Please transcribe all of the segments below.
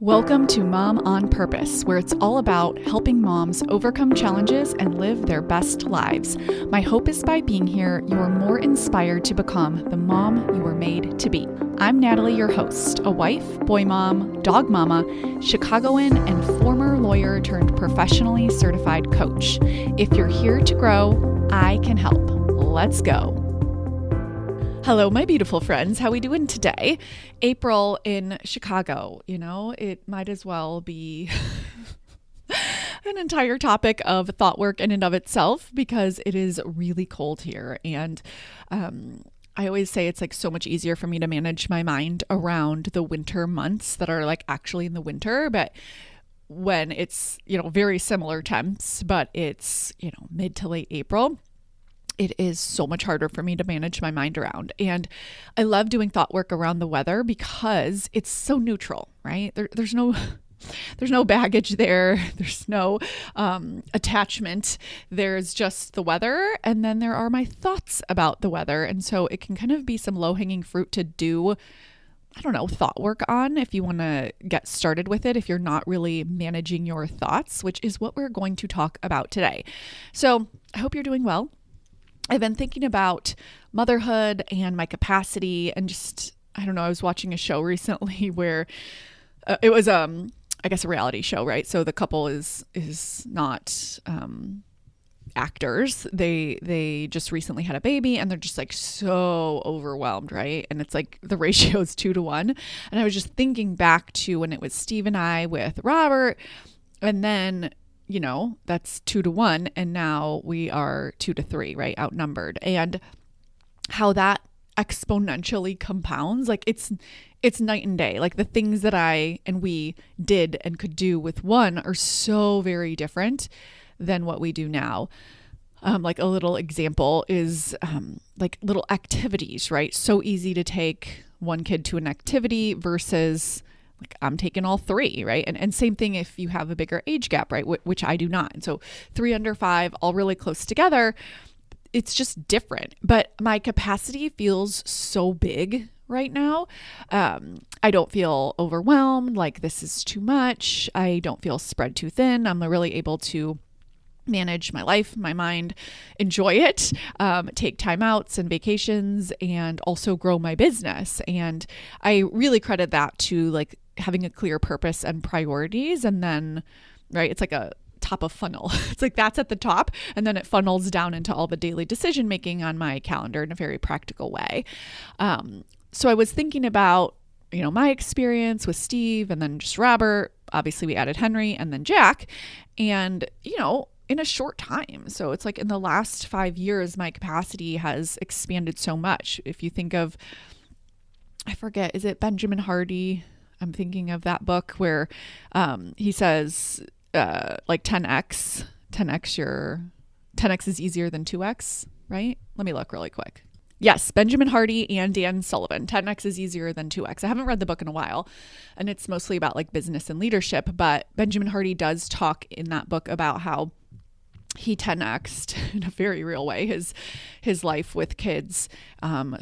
Welcome to Mom on Purpose, where it's all about helping moms overcome challenges and live their best lives. My hope is by being here, you are more inspired to become the mom you were made to be. I'm Natalie, your host, a wife, boy mom, dog mama, Chicagoan, and former lawyer turned professionally certified coach. If you're here to grow, I can help. Let's go. Hello, my beautiful friends. How are we doing today? April in Chicago. You know, it might as well be an entire topic of thought work in and of itself because it is really cold here. And I always say it's like so much easier for me to manage my mind around the winter months that are like actually in the winter. But when it's, very similar temps, but it's, mid to late April, it is so much harder for me to manage my mind around. And I love doing thought work around the weather because it's so neutral, right? There's no baggage there. There's no attachment. There's just the weather. And then there are my thoughts about the weather. And so it can kind of be some low-hanging fruit to do, thought work on if you want to get started with it, if you're not really managing your thoughts, which is what we're going to talk about today. So I hope you're doing well. I've been thinking about motherhood and my capacity and just, I was watching a show recently where it was, I guess a reality show, right? So the couple is not actors. They just recently had a baby and they're just like so overwhelmed, right? And it's like the ratio is 2-1. And I was just thinking back to when it was Steve and I with Robert, and then that's 2-1. And now we are 2-3, right? Outnumbered. And how that exponentially compounds, like it's night and day. Like the things that I and we did and could do with one are so very different than what we do now. Like a little example is like little activities, right? So easy to take one kid to an activity versus like I'm taking all three, right? And same thing if you have a bigger age gap, right? Which I do not. And so 3 under 5, all really close together. It's just different. But my capacity feels so big right now. I don't feel overwhelmed, like this is too much. I don't feel spread too thin. I'm really able to manage my life, my mind, enjoy it, take time outs and vacations, and also grow my business. And I really credit that to like having a clear purpose and priorities. And then, right, it's like a top of funnel. It's like that's at the top, and then it funnels down into all the daily decision making on my calendar in a very practical way. So I was thinking about, my experience with Steve and then just Robert. Obviously we added Henry and then Jack, and, in a short time. So it's like in the last 5 years, my capacity has expanded so much. If you think of, I forget, is it Benjamin Hardy? I'm thinking of that book where he says like 10x is easier than 2x, right? Let me look really quick. Yes, Benjamin Hardy and Dan Sullivan. 10x is easier than 2x. I haven't read the book in a while, and it's mostly about like business and leadership, but Benjamin Hardy does talk in that book about how he 10x'd in a very real way his life with kids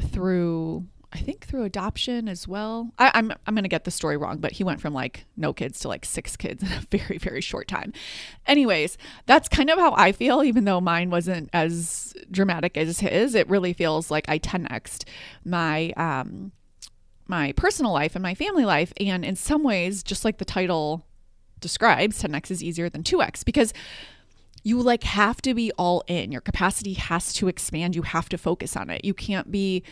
through adoption as well. I'm going to get the story wrong, but he went from like no kids to like 6 kids in a very, very short time. Anyways, that's kind of how I feel, even though mine wasn't as dramatic as his. It really feels like I 10x'd my personal life and my family life. And in some ways, just like the title describes, 10x is easier than 2x because you like have to be all in. Your capacity has to expand. You have to focus on it. You can't be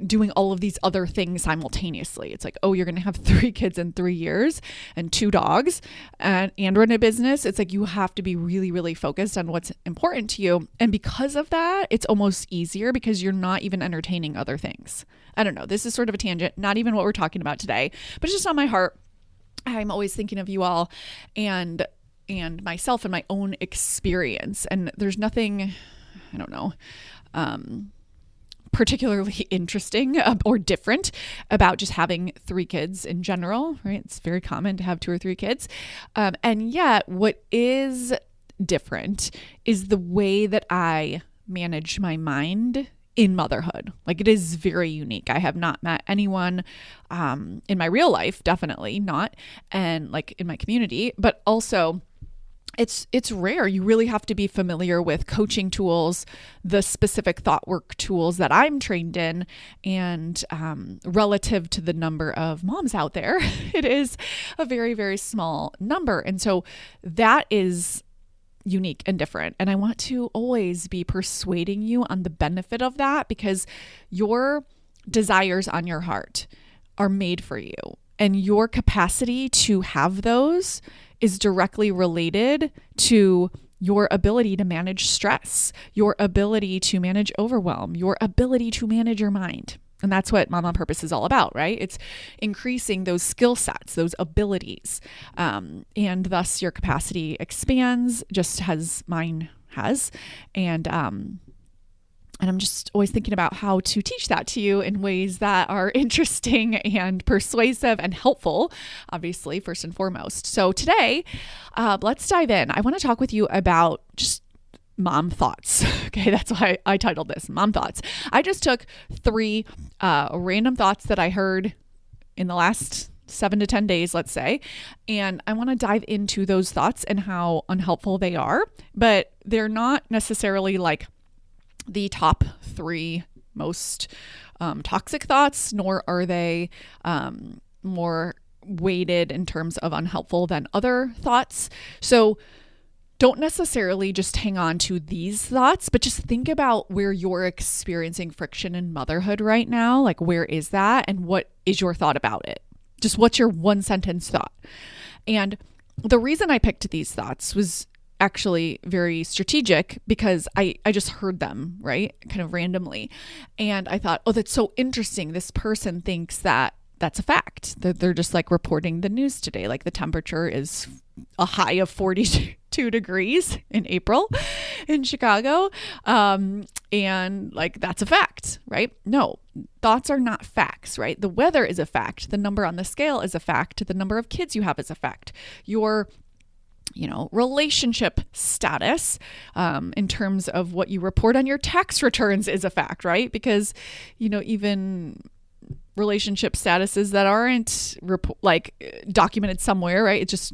doing all of these other things simultaneously. It's like, oh, you're going to have 3 kids in 3 years and 2 dogs and run a business. It's like you have to be really, really focused on what's important to you. And because of that, it's almost easier because you're not even entertaining other things. I don't know. This is sort of a tangent, not even what we're talking about today, but it's just on my heart. I'm always thinking of you all and myself and my own experience. And there's nothing, particularly interesting or different about just having 3 kids in general, right? It's very common to have 2 or 3 kids. And yet what is different is the way that I manage my mind in motherhood. Like, it is very unique. I have not met anyone in my real life, definitely not, and like in my community, but also it's rare. You really have to be familiar with coaching tools, the specific thought work tools that I'm trained in, and relative to the number of moms out there, it is a very, very small number. And so that is unique and different. And I want to always be persuading you on the benefit of that, because your desires on your heart are made for you, and your capacity to have those is directly related to your ability to manage stress, your ability to manage overwhelm, your ability to manage your mind. And that's what Mom on Purpose is all about, right? It's increasing those skill sets, those abilities. And thus your capacity expands, just as mine has. And I'm just always thinking about how to teach that to you in ways that are interesting and persuasive and helpful, obviously, first and foremost. So today, let's dive in. I want to talk with you about just mom thoughts. Okay, that's why I titled this Mom Thoughts. I just took 3 random thoughts that I heard in the last 7 to 10 days, let's say, and I want to dive into those thoughts and how unhelpful they are, but they're not necessarily like the top 3 most toxic thoughts, nor are they more weighted in terms of unhelpful than other thoughts. So don't necessarily just hang on to these thoughts, but just think about where you're experiencing friction in motherhood right now. Like, where is that? And what is your thought about it? Just what's your 1-sentence thought? And the reason I picked these thoughts was actually very strategic, because I just heard them, right? Kind of randomly. And I thought, oh, that's so interesting. This person thinks that that's a fact. They're just like reporting the news today. Like, the temperature is a high of 42 degrees in April in Chicago. And like, that's a fact, right? No, thoughts are not facts, right? The weather is a fact. The number on the scale is a fact. The number of kids you have is a fact. Your relationship status in terms of what you report on your tax returns is a fact, right? Because, even relationship statuses that aren't documented somewhere, right? It just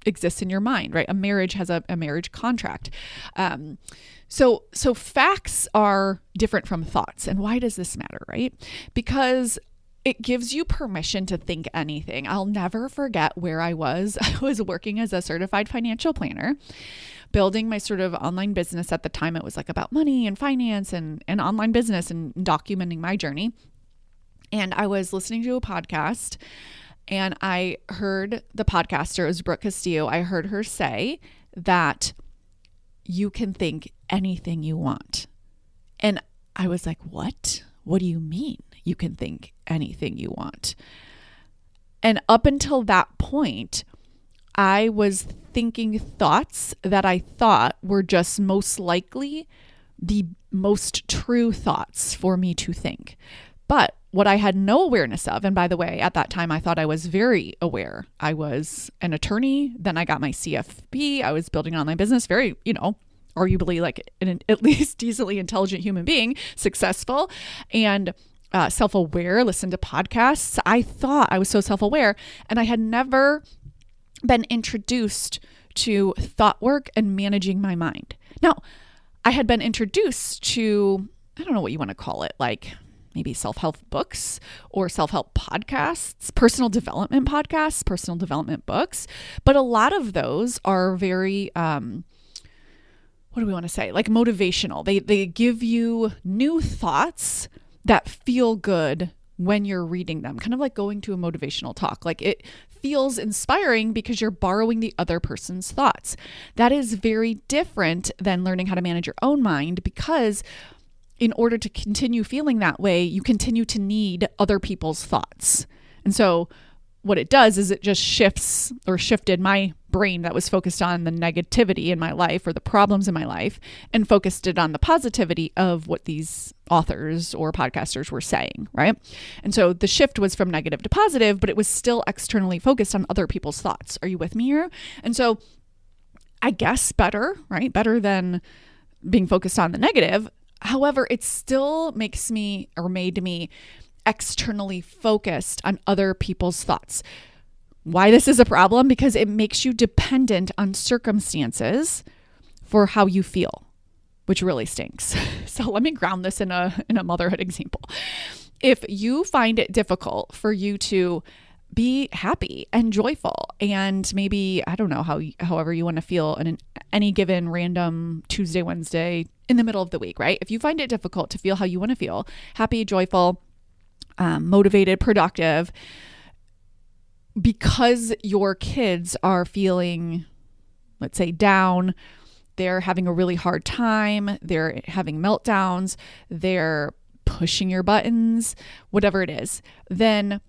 exists in your mind, right? A marriage has a marriage contract. So facts are different from thoughts. And why does this matter, right? Because it gives you permission to think anything. I'll never forget where I was. I was working as a certified financial planner, building my sort of online business. At the time, it was like about money and finance and online business and documenting my journey. And I was listening to a podcast, and I heard the podcaster, it was Brooke Castillo. I heard her say that you can think anything you want. And I was like, what? What do you mean you can think anything you want? And up until that point, I was thinking thoughts that I thought were just most likely the most true thoughts for me to think. But what I had no awareness of, and by the way, at that time, I thought I was very aware. I was an attorney. Then I got my CFP. I was building an online business, very, arguably like an at least decently intelligent human being, successful and self-aware, listened to podcasts. I thought I was so self-aware, and I had never been introduced to thought work and managing my mind. Now, I had been introduced to, I don't know what you want to call it, like maybe self-help books or self-help podcasts, personal development podcasts, personal development books. But a lot of those are very, what do we want to say? Like motivational. They give you new thoughts that feel good when you're reading them, kind of like going to a motivational talk. Like, it feels inspiring because you're borrowing the other person's thoughts. That is very different than learning how to manage your own mind, because in order to continue feeling that way, you continue to need other people's thoughts. And so what it does is it just shifted my brain that was focused on the negativity in my life or the problems in my life, and focused it on the positivity of what these authors or podcasters were saying, right? And so the shift was from negative to positive, but it was still externally focused on other people's thoughts. Are you with me here? And so I guess better, right? Better than being focused on the negative. However, it still makes me or made me externally focused on other people's thoughts. Why this is a problem? Because it makes you dependent on circumstances for how you feel, which really stinks. So let me ground this in a motherhood example. If you find it difficult for you to be happy and joyful, and maybe, I don't know, however you want to feel in any given random Tuesday, Wednesday in the middle of the week, right? If you find it difficult to feel how you want to feel, happy, joyful, motivated, productive, because your kids are feeling, let's say, down, they're having a really hard time, they're having meltdowns, they're pushing your buttons, whatever it is, then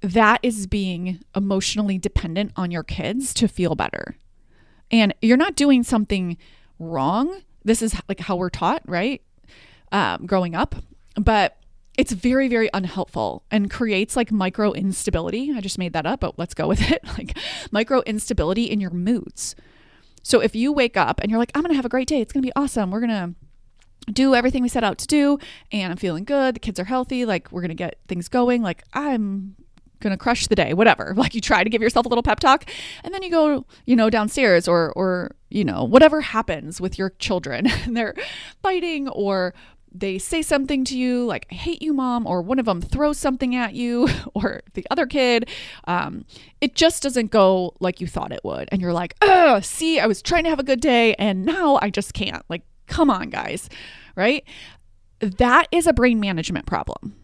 that is being emotionally dependent on your kids to feel better. And you're not doing something wrong. This is like how we're taught, right? Growing up. But it's very, very unhelpful and creates like micro instability. I just made that up, but let's go with it. Like micro instability in your moods. So if you wake up and you're like, I'm going to have a great day. It's going to be awesome. We're going to do everything we set out to do. And I'm feeling good. The kids are healthy. Like we're going to get things going. Like I'm going to crush the day, whatever. Like you try to give yourself a little pep talk and then you go, downstairs or, whatever happens with your children and they're fighting or they say something to you like, I hate you, mom, or one of them throws something at you or the other kid. It just doesn't go like you thought it would. And you're like, see, I was trying to have a good day and now I just can't. Like, come on, guys, right? That is a brain management problem.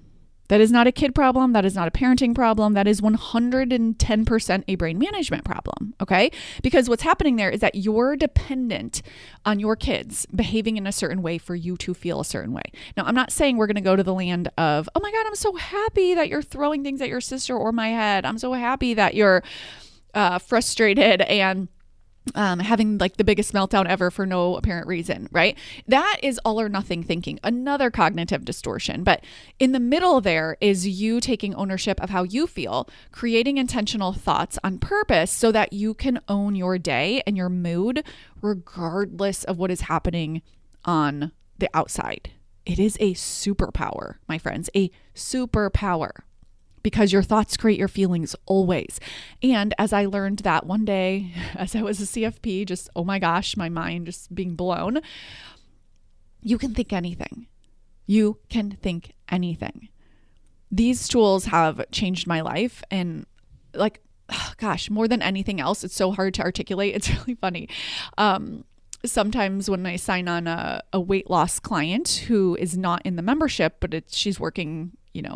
That is not a kid problem. That is not a parenting problem. That is 110% a brain management problem, okay? Because what's happening there is that you're dependent on your kids behaving in a certain way for you to feel a certain way. Now, I'm not saying we're going to go to the land of, oh my God, I'm so happy that you're throwing things at your sister or my head. I'm so happy that you're frustrated and having like the biggest meltdown ever for no apparent reason, right? That is all or nothing thinking, another cognitive distortion. But in the middle there is you taking ownership of how you feel, creating intentional thoughts on purpose so that you can own your day and your mood regardless of what is happening on the outside. It is a superpower, my friends, a superpower. Because your thoughts create your feelings always. And as I learned that one day, as I was a CFP, just, oh my gosh, my mind just being blown, you can think anything. You can think anything. These tools have changed my life. And like, gosh, more than anything else, it's so hard to articulate. It's really funny. Sometimes when I sign on a weight loss client who is not in the membership, but she's working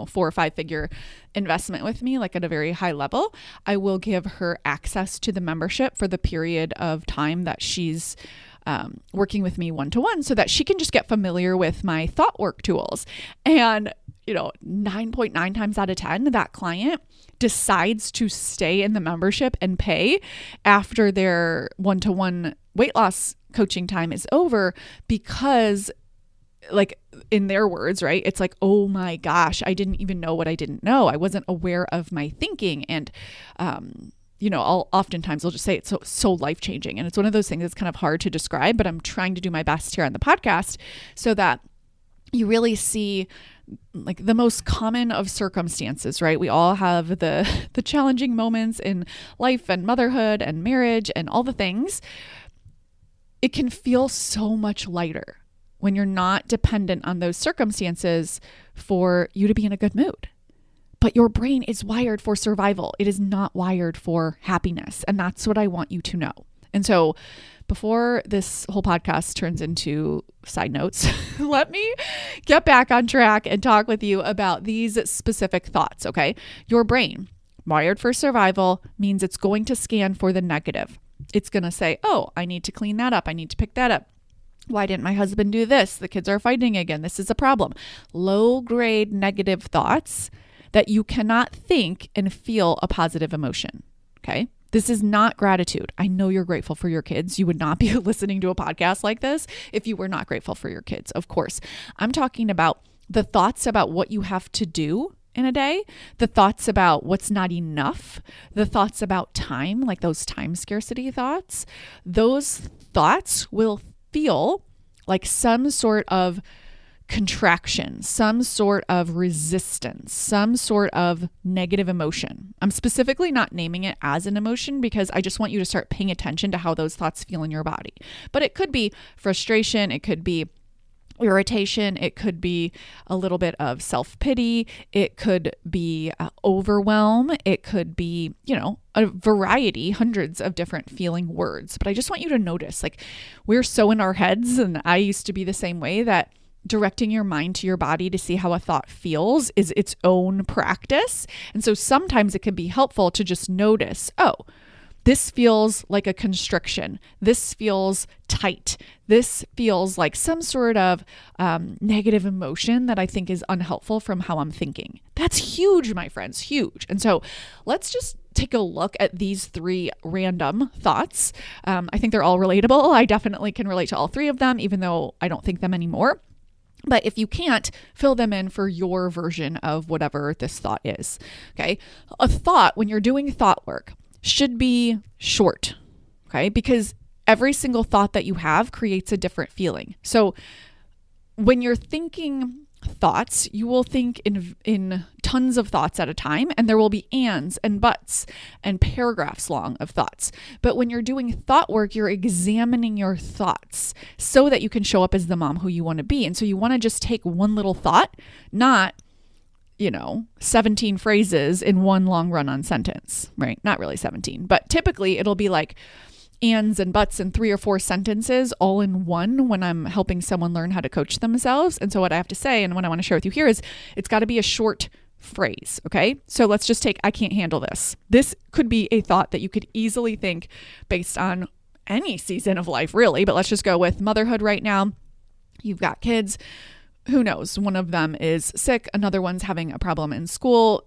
4 or 5 figure investment with me, like at a very high level, I will give her access to the membership for the period of time that she's working with me one-to-one so that she can just get familiar with my thought work tools. And 9.9 times out of 10, that client decides to stay in the membership and pay after their one-to-one weight loss coaching time is over because, like in their words, right? It's like, oh my gosh, I didn't even know what I didn't know. I wasn't aware of my thinking. And, oftentimes I'll just say it's so life-changing. And it's one of those things that's kind of hard to describe, but I'm trying to do my best here on the podcast so that you really see like the most common of circumstances, right? We all have the challenging moments in life and motherhood and marriage and all the things. It can feel so much lighter when you're not dependent on those circumstances for you to be in a good mood. But your brain is wired for survival. It is not wired for happiness. And that's what I want you to know. And so before this whole podcast turns into side notes, let me get back on track and talk with you about these specific thoughts, okay? Your brain, wired for survival, means it's going to scan for the negative. It's going to say, oh, I need to clean that up. I need to pick that up. Why didn't my husband do this? The kids are fighting again. This is a problem. Low-grade negative thoughts that you cannot think and feel a positive emotion, okay? This is not gratitude. I know you're grateful for your kids. You would not be listening to a podcast like this if you were not grateful for your kids, of course. I'm talking about the thoughts about what you have to do in a day, the thoughts about what's not enough, the thoughts about time, like those time scarcity thoughts. Those thoughts will feel like some sort of contraction, some sort of resistance, some sort of negative emotion. I'm specifically not naming it as an emotion because I just want you to start paying attention to how those thoughts feel in your body. But it could be frustration, it could be irritation, it could be a little bit of self-pity, it could be overwhelm, it could be, a variety, hundreds of different feeling words. But I just want you to notice, like, we're so in our heads, and I used to be the same way, that directing your mind to your body to see how a thought feels is its own practice. And so sometimes it can be helpful to just notice, oh, this feels like a constriction. This feels tight. This feels like some sort of negative emotion that I think is unhelpful from how I'm thinking. That's huge, my friends, huge. And so let's just take a look at these 3 random thoughts. I think they're all relatable. I definitely can relate to all 3 of them, even though I don't think them anymore. But if you can't, fill them in for your version of whatever this thought is. Okay. A thought, when you're doing thought work, should be short. Okay. Because every single thought that you have creates a different feeling. So when you're thinking thoughts, you will think in tons of thoughts at a time, and there will be ands and buts and paragraphs long of thoughts. But when you're doing thought work, you're examining your thoughts so that you can show up as the mom who you want to be. And so you want to just take one little thought, not 17 phrases in one long run-on sentence, right? Not really 17, but typically it'll be like ands and buts and 3 or 4 sentences all in one when I'm helping someone learn how to coach themselves. And so what I have to say, and what I want to share with you here, is it's got to be a short phrase. Okay. So let's just take, I can't handle this. This could be a thought that you could easily think based on any season of life, really, but let's just go with motherhood right now. You've got kids. Who knows? One of them is sick. Another one's having a problem in school.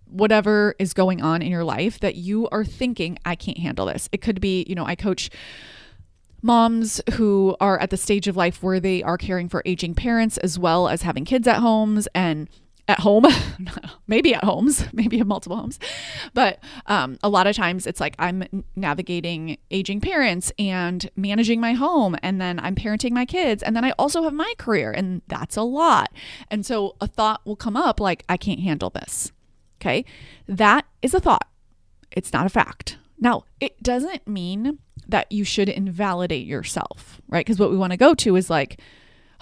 Whatever is going on in your life that you are thinking, I can't handle this. It could be, I coach moms who are at the stage of life where they are caring for aging parents as well as having kids at home, maybe at homes, maybe in multiple homes. But a lot of times it's like I'm navigating aging parents and managing my home, and then I'm parenting my kids, and then I also have my career, and that's a lot. And so a thought will come up like, I can't handle this. Okay, that is a thought. It's not a fact. Now, it doesn't mean that you should invalidate yourself, right? Because what we want to go to is like,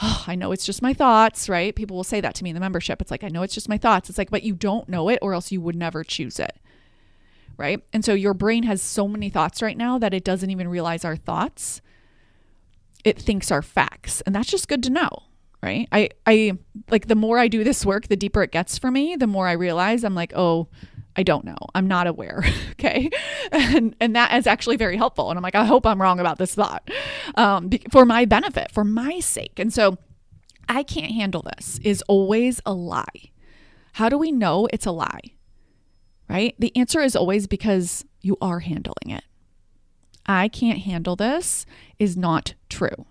oh, I know it's just my thoughts, right? People will say that to me in the membership. It's like, I know it's just my thoughts. It's like, but you don't know it, or else you would never choose it, right? And so your brain has so many thoughts right now that it doesn't even realize our thoughts. It thinks are facts, and that's just good to know. Right? I like, the more I do this work, the deeper it gets for me, the more I realize I'm like, oh, I don't know. I'm not aware. Okay. And that is actually very helpful. And I'm like, I hope I'm wrong about this thought, for my benefit, for my sake. And so I can't handle this is always a lie. How do we know it's a lie? Right? The answer is always because you are handling it. I can't handle this is not true.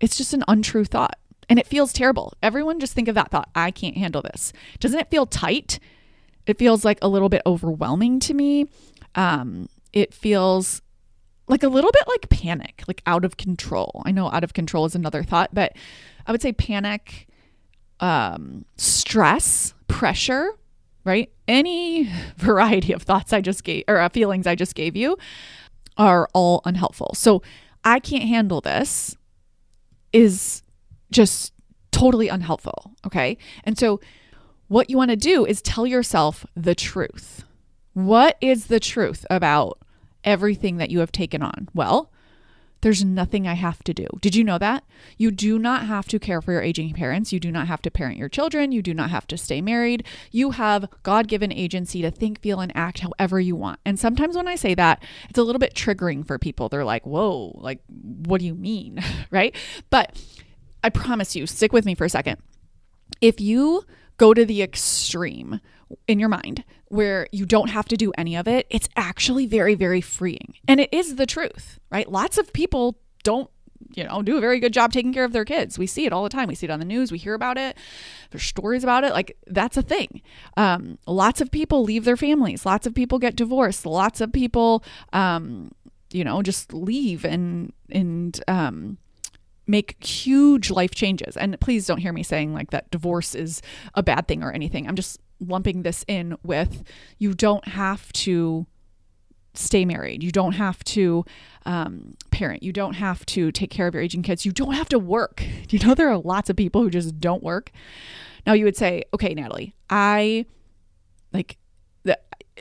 It's just an untrue thought. And it feels terrible. Everyone just think of that thought. I can't handle this. Doesn't it feel tight? It feels like a little bit overwhelming to me. It feels like a little bit like panic, like out of control. I know out of control is another thought, but I would say panic, stress, pressure, right? Any variety of thoughts I just gave, or feelings I just gave you, are all unhelpful. So I can't handle this is just totally unhelpful. Okay. And so what you want to do is tell yourself the truth. What is the truth about everything that you have taken on? Well, there's nothing I have to do. Did you know that? You do not have to care for your aging parents. You do not have to parent your children. You do not have to stay married. You have God-given agency to think, feel, and act however you want. And sometimes when I say that, it's a little bit triggering for people. They're like, whoa, like, what do you mean? Right? But I promise you, stick with me for a second. If you go to the extreme in your mind where you don't have to do any of it, it's actually very, very freeing. And it is the truth, right? Lots of people don't, do a very good job taking care of their kids. We see it all the time. We see it on the news. We hear about it. There's stories about it. Like, that's a thing. Lots of people leave their families. Lots of people get divorced. Lots of people, just leave and make huge life changes. And please don't hear me saying like that divorce is a bad thing or anything. I'm just lumping this in with, you don't have to stay married. You don't have to parent. You don't have to take care of your aging kids. You don't have to work. You know, there are lots of people who just don't work. Now you would say, okay, Natalie,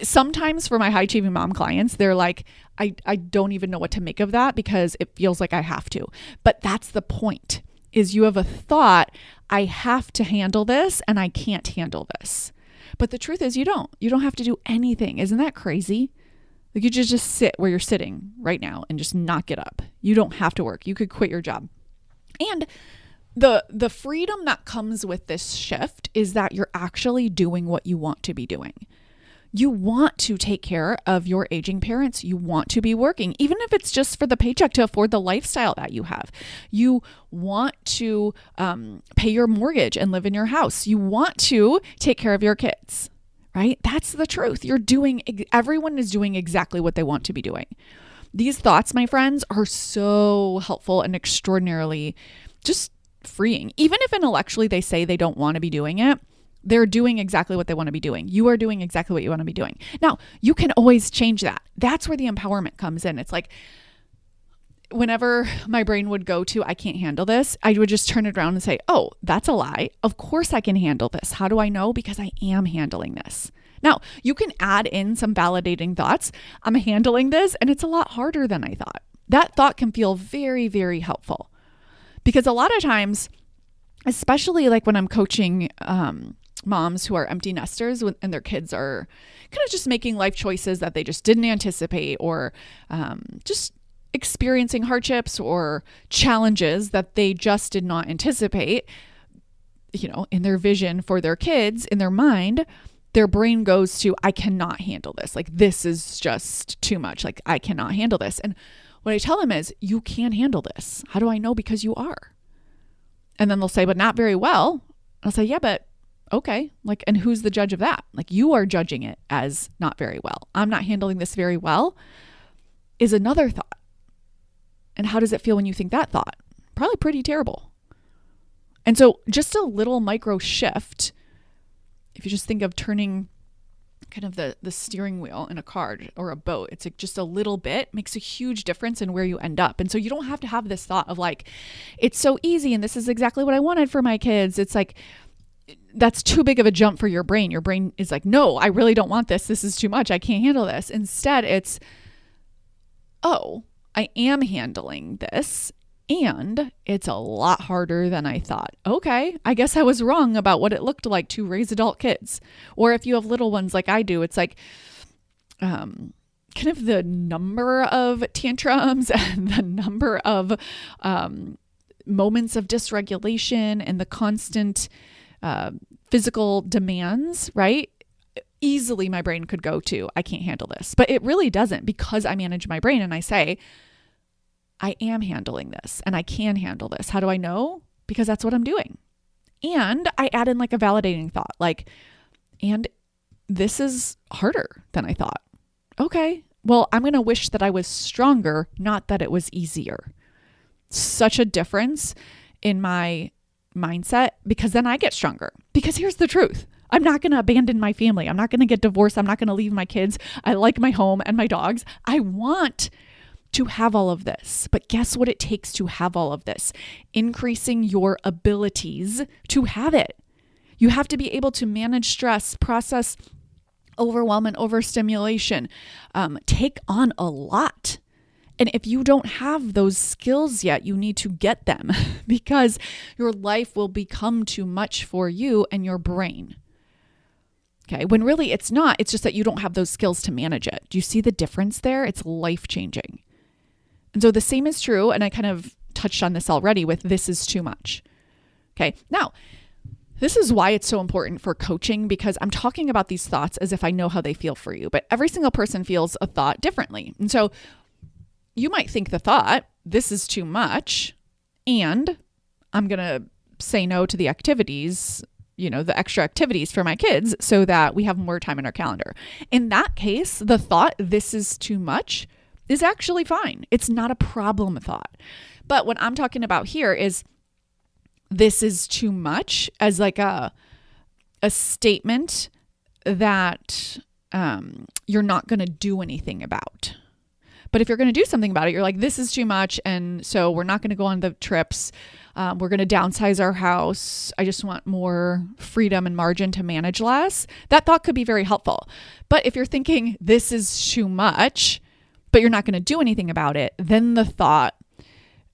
sometimes for my high achieving mom clients, they're like, I don't even know what to make of that because it feels like I have to. But that's the point, is you have a thought, I have to handle this and I can't handle this. But the truth is you don't have to do anything. Isn't that crazy? Like, you just sit where you're sitting right now and just not get up. You don't have to work. You could quit your job. And the freedom that comes with this shift is that you're actually doing what you want to be doing. You want to take care of your aging parents. You want to be working, even if it's just for the paycheck to afford the lifestyle that you have. You want to pay your mortgage and live in your house. You want to take care of your kids, right? That's the truth. Everyone is doing exactly what they want to be doing. These thoughts, my friends, are so helpful and extraordinarily just freeing. Even if intellectually they say they don't want to be doing it, they're doing exactly what they want to be doing. You are doing exactly what you want to be doing. Now, you can always change that. That's where the empowerment comes in. It's like, whenever my brain would go to, I can't handle this, I would just turn it around and say, oh, that's a lie. Of course I can handle this. How do I know? Because I am handling this. Now, you can add in some validating thoughts. I'm handling this, and it's a lot harder than I thought. That thought can feel very, very helpful. Because a lot of times, especially like when I'm coaching moms who are empty nesters and their kids are kind of just making life choices that they just didn't anticipate, or just experiencing hardships or challenges that they just did not anticipate, you know, in their vision for their kids, in their mind, their brain goes to, I cannot handle this. Like, this is just too much. Like, I cannot handle this. And what I tell them is, you can handle this. How do I know? Because you are. And then they'll say, but not very well. I'll say, yeah, but okay. Like, and who's the judge of that? Like, you are judging it as not very well. I'm not handling this very well is another thought. And how does it feel when you think that thought? Probably pretty terrible. And so just a little micro shift, if you just think of turning kind of the steering wheel in a car or a boat, it's like just a little bit makes a huge difference in where you end up. And so you don't have to have this thought of like, it's so easy and this is exactly what I wanted for my kids. It's like, that's too big of a jump for your brain. Your brain is like, no, I really don't want this. This is too much. I can't handle this. Instead, it's, oh, I am handling this, and it's a lot harder than I thought. Okay, I guess I was wrong about what it looked like to raise adult kids. Or if you have little ones like I do, it's like kind of the number of tantrums and the number of moments of dysregulation and the constant physical demands, right? Easily my brain could go to, I can't handle this. But it really doesn't, because I manage my brain and I say, I am handling this and I can handle this. How do I know? Because that's what I'm doing. And I add in like a validating thought, like, and this is harder than I thought. Okay, well, I'm going to wish that I was stronger, not that it was easier. Such a difference in my mindset, because then I get stronger. Because here's the truth. I'm not going to abandon my family. I'm not going to get divorced. I'm not going to leave my kids. I like my home and my dogs. I want to have all of this. But guess what it takes to have all of this? Increasing your abilities to have it. You have to be able to manage stress, process overwhelm and overstimulation, take on a lot. And if you don't have those skills yet, you need to get them because your life will become too much for you and your brain. Okay, when really it's not. It's just that you don't have those skills to manage it. Do you see the difference there? It's life-changing. And so the same is true, and I kind of touched on this already with this is too much. Okay, now, this is why it's so important for coaching, because I'm talking about these thoughts as if I know how they feel for you, but every single person feels a thought differently. And so you might think the thought, this is too much, and I'm going to say no to the activities, you know, the extra activities for my kids so that we have more time in our calendar. In that case, the thought, this is too much, is actually fine. It's not a problem thought. But what I'm talking about here is this is too much as like a statement that you're not going to do anything about. But if you're going to do something about it, you're like, this is too much. And so we're not going to go on the trips. We're going to downsize our house. I just want more freedom and margin to manage less. That thought could be very helpful. But if you're thinking this is too much, but you're not going to do anything about it, then the thought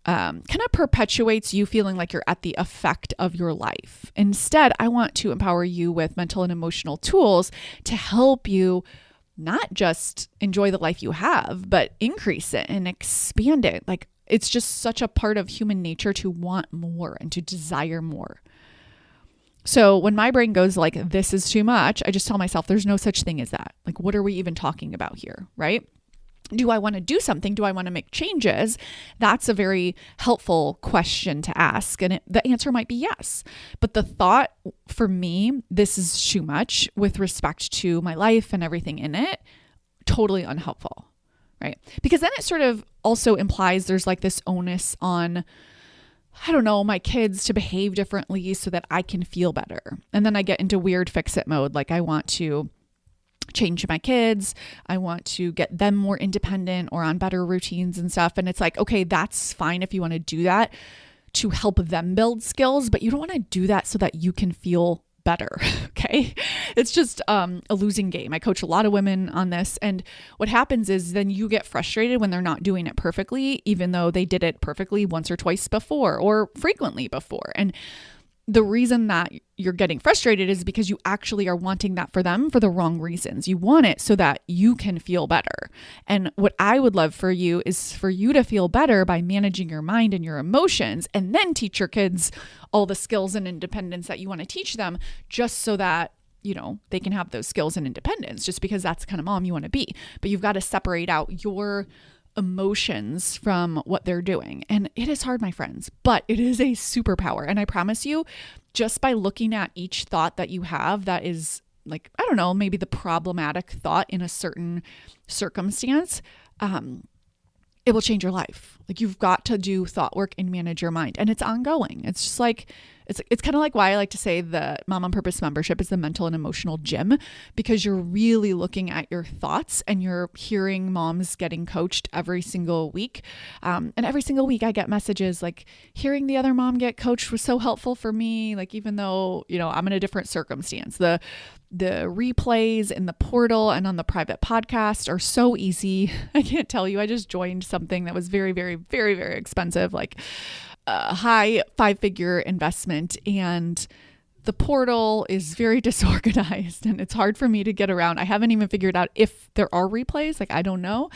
kind of perpetuates you feeling like you're at the effect of your life. Instead, I want to empower you with mental and emotional tools to help you not just enjoy the life you have, but increase it and expand it. Like, it's just such a part of human nature to want more and to desire more. So when my brain goes like, this is too much, I just tell myself there's no such thing as that. Like, what are we even talking about here, right? Do I want to do something? Do I want to make changes? That's a very helpful question to ask. And the answer might be yes. But the thought for me, this is too much with respect to my life and everything in it, totally unhelpful, right? Because then it sort of also implies there's like this onus on, I don't know, my kids to behave differently so that I can feel better. And then I get into weird fix-it mode. Like, I want to change my kids. I want to get them more independent or on better routines and stuff. And it's like, okay, that's fine if you want to do that to help them build skills, but you don't want to do that so that you can feel better. Okay. It's just a losing game. I coach a lot of women on this. And what happens is then you get frustrated when they're not doing it perfectly, even though they did it perfectly once or twice before or frequently before. And the reason that you're getting frustrated is because you actually are wanting that for them for the wrong reasons. You want it so that you can feel better. And what I would love for you is for you to feel better by managing your mind and your emotions, and then teach your kids all the skills and independence that you want to teach them, just so that, you know, they can have those skills and independence, just because that's the kind of mom you want to be. But you've got to separate out your emotions from what they're doing. And it is hard, my friends, but it is a superpower. And I promise you, just by looking at each thought that you have that is like, I don't know, maybe the problematic thought in a certain circumstance, it will change your life. Like, you've got to do thought work and manage your mind. And it's ongoing. It's just like, it's kind of like why I like to say the Mom on Purpose membership is the mental and emotional gym, because you're really looking at your thoughts and you're hearing moms getting coached every single week. And every single week I get messages like, hearing the other mom get coached was so helpful for me. Like, even though, you know, I'm in a different circumstance, the replays in the portal and on the private podcast are so easy. I can't tell you. I just joined something that was very, very, very, very expensive, like a high 5-figure investment. And the portal is very disorganized and it's hard for me to get around. I haven't even figured out if there are replays. Like, I don't know.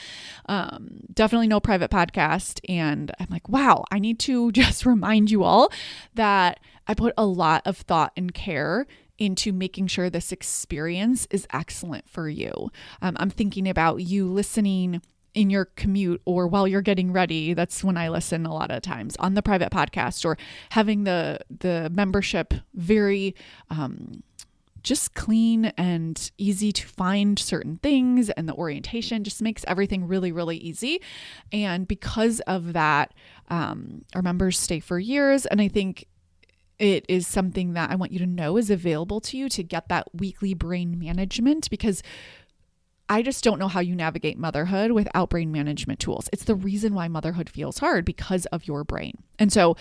Definitely no private podcast. And I'm like, wow, I need to just remind you all that I put a lot of thought and care into making sure this experience is excellent for you. I'm thinking about you listening in your commute or while you're getting ready. That's when I listen a lot of times on the private podcast, or having the membership very just clean and easy to find certain things, and the orientation just makes everything really, really easy. And because of that, our members stay for years. And I think it is something that I want you to know is available to you to get that weekly brain management, because I just don't know how you navigate motherhood without brain management tools. It's the reason why motherhood feels hard, because of your brain. And so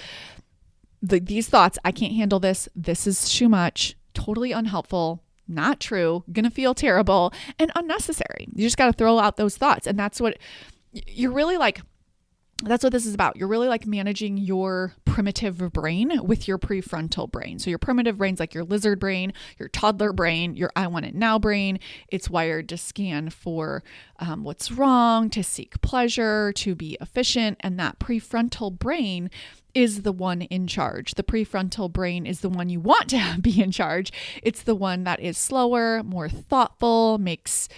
these thoughts, I can't handle this. This is too much, totally unhelpful, not true, gonna feel terrible, and unnecessary. You just got to throw out those thoughts. And that's what you're really like. That's what this is about. You're really like managing your primitive brain with your prefrontal brain. So your primitive brain's like your lizard brain, your toddler brain, your I want it now brain. It's wired to scan for what's wrong, to seek pleasure, to be efficient. And that prefrontal brain is the one in charge. The prefrontal brain is the one you want to be in charge. It's the one that is slower, more thoughtful, makes,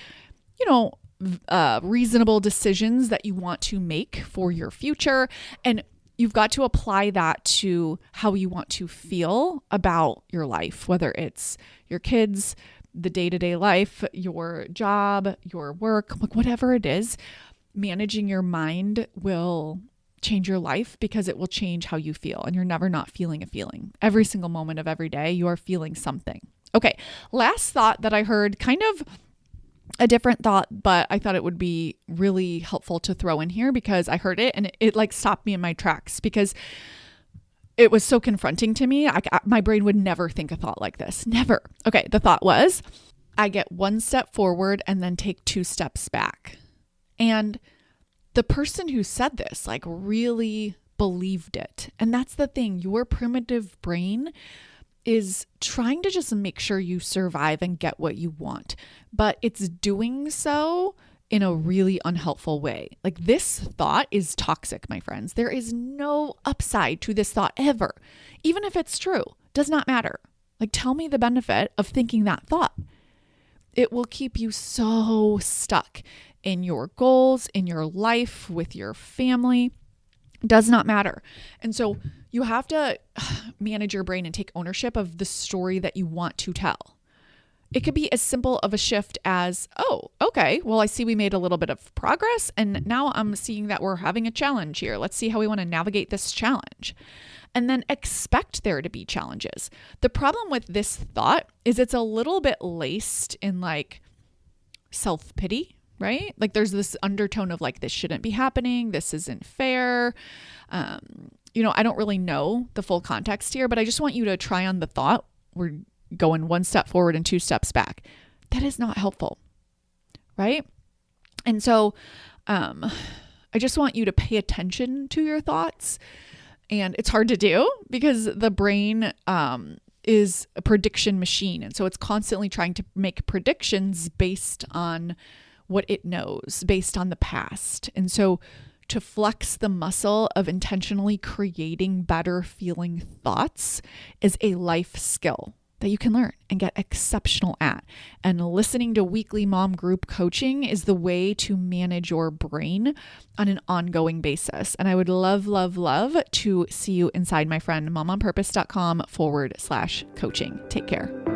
reasonable decisions that you want to make for your future. And you've got to apply that to how you want to feel about your life, whether it's your kids, the day-to-day life, your job, your work, like whatever it is. Managing your mind will change your life because it will change how you feel. And you're never not feeling a feeling. Every single moment of every day, you are feeling something. Okay. Last thought that I heard, kind of a different thought, but I thought it would be really helpful to throw in here because I heard it and it like stopped me in my tracks because it was so confronting to me. My brain would never think a thought like this. Never. Okay. The thought was, I get one step forward and then take 2 steps back. And the person who said this like really believed it. And that's the thing. Your primitive brain is trying to just make sure you survive and get what you want. But it's doing so in a really unhelpful way. Like this thought is toxic, my friends. There is no upside to this thought ever. Even if it's true, does not matter. Like tell me the benefit of thinking that thought. It will keep you so stuck in your goals, in your life, with your family. Does not matter. And so you have to manage your brain and take ownership of the story that you want to tell. It could be as simple of a shift as, oh, okay, well, I see we made a little bit of progress and now I'm seeing that we're having a challenge here. Let's see how we want to navigate this challenge. And then expect there to be challenges. The problem with this thought is it's a little bit laced in like self-pity, right? Like there's this undertone of like, this shouldn't be happening. This isn't fair. I don't really know the full context here, but I just want you to try on the thought. We're going 1 step forward and 2 steps back. That is not helpful, right? And so I just want you to pay attention to your thoughts. And it's hard to do because the brain is a prediction machine. And so it's constantly trying to make predictions based on what it knows, based on the past. And so to flex the muscle of intentionally creating better feeling thoughts is a life skill that you can learn and get exceptional at. And listening to weekly mom group coaching is the way to manage your brain on an ongoing basis. And I would love, love, love to see you inside, my friend, momonpurpose.com/coaching. Take care.